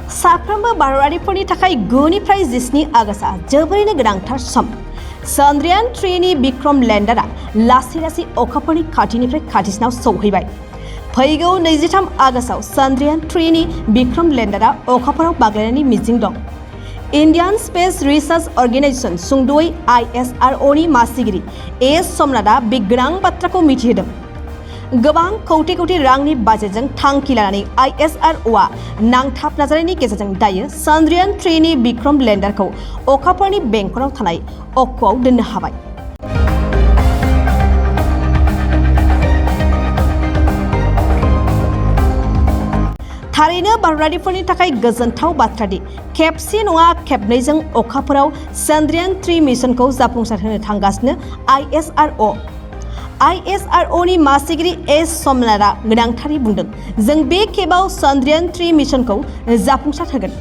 साफ्रोमबो भारतारिफोरनि थाखाय 9 निफ्राय 17 आगस्टआ जोबोरैनो गोनांथार सम। चंद्रयान-3 नि विक्रम लेंडारआ लासै लासै अखाफोरनि खाथिनिफ्राय खाथिसिनाव सौहैबाय। फैगौ 23 आगस्टआव चंद्रयान-3 नि विक्रम लेंडारआ अखाफोराव बाग्लायनायनि मिजिं दं। इन्डियान स्पेस रिसार्च अर्गेनाइजेशन सुंद'यै ISRO नि मासिगिरि एस सोमनाथआ बे गोनां बाथ्राखौ मिथिहोदों। गोबां कौटि कौटि रांनि बाजेटजों थांखि लानानै ISROआ नांथाब नाजानायनि गेजेरजों दायो चंद्रयान-3 नि विक्रम लेंडारखौ अखाफोरनि बेंखनाव थानाय अक्षआव दोननो हाबाय। थारैनो भारतारिफोरनि थाखाय गोजोनथाव बाथ्रादि खेबसे नङा खेबनैजों अखाफोराव चंद्रयान-3 मिशनखौ जाफुंसारहोनो थांगासिनो ISRO नि मासिगिरि एस सोमनाथआ गोनांथारै बुंदों, जों बे खेबाव चंद्रयान-3 मिशनखौ जाफुंसार होगोन।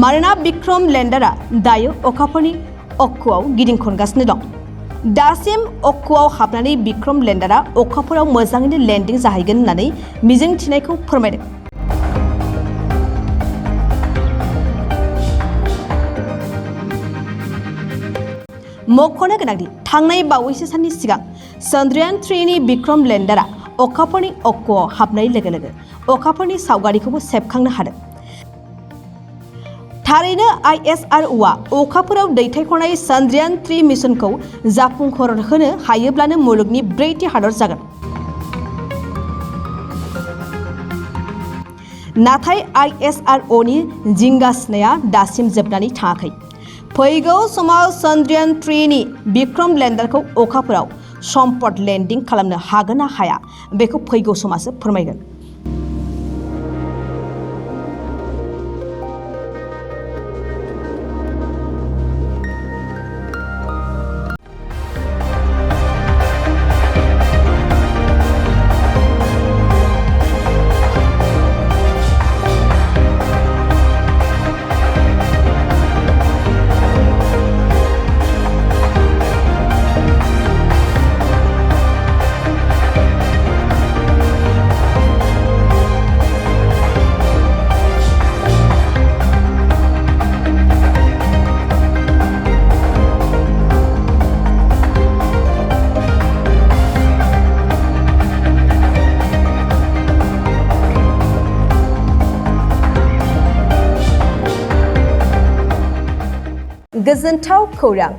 मानोना विक्रम लेंडारआ दायो अखाफोरनि अक्षआव गिदिंखनगासिनो दं। दासिम अक्षआव हाबनानै विक्रम लेंडारआ अखाफोराव मोजाङैनो लेन्डिं जाहैगोन होननानै मिजिंथिनायखौ फोरमायदों। मख'नो गोनांदि थांनाय बावैसो साननि सिगां चंद्रयान-3 नि विक्रम लेंडारआ अखाफोरनि अक्षआव हाबनाय लोगो लोगो अखाफोरनि सावगारिखौबो सेबखांनो हादों। थारैनो ISROआ अखाफोराव दैथायहरनाय चंद्रयान-3 मिशनखौ जाफुंसारहोनो हायोब्लानो मुलुगनि 4थि हादर जागोन। नाथाय ISRO नि जिंगासिनाया दासिम जोबनानै थाङाखै। फैगौ समाव चंद्रयान-3 नि विक्रम लेंडारखौ अखाफोराव सम्पद लेन्डिं खालामनो हागोन ना हाया बेखौ फैगौ समासो फोरमायगोन। गोजोनथाव खौरां!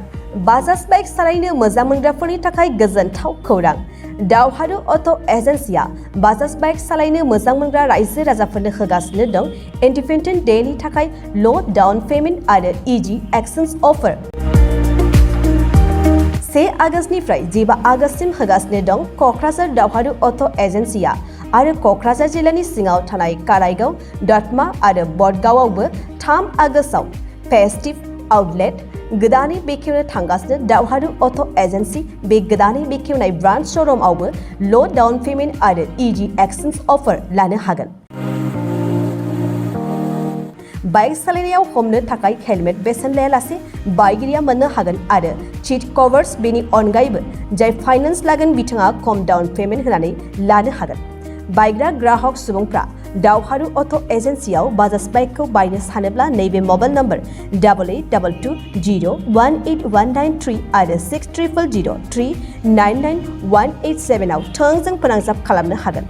बाजाज बाइक सालायनो मोजां मोनग्राफोरनि थाखाय गोजोनथाव खौरां। दावहारु अट' एजेन्सिया बाजाज बाइक सालायनो मोजां मोनग्रा रायजो राजाफोरनो होगासिनो दं इन्डिपेन्डेन्ट डेनि थाखाय ल' डाउन पेमेन्ट आरो इजि एक्सचेन्ज अफार। 1 आगस्टनिफ्राय 15 आगस्टसिम होगासिनो दं क'क्राझार दावहारु अट' एजेन्सिया आरो क'क्राझार जिल्लानि सिङाव थानाय काराइगाव, दतमा आरो बडगावआवबो 3 आगस्टआव फेस्टिभ आउटलेट गोदानै बेखेवनो थांगासिनो दावहारु अट' एजेन्सि। बे गोदानै बेखेवनाय ब्रान्च श'रुमआवबो ल' डाउन पेमेन्ट आरो इजि एक्सचेन्ज अफार लानो हागोन। बाइक सालायनायाव हमनो थाखाय हेलमेट बेसेन लायालासे बाइगिरिया मोननो हागोन आरो सीट कभार्स। बेनि अनगायैबो जाय फाइनेन्स लागोन बिथाङा खम डाउन पेमेन्ट होनानै लानो हागोन। बायग्रा ग्राहक सुबुंफ्रा दावहारु अट' एजेन्सियाव बाजाज बाइकखौ बायनो सानोब्ला नैबे मबाइल नम्बर 8822018193 आरो 600003991187 आव थोंजों फोनांजाब खालामनो हागोन।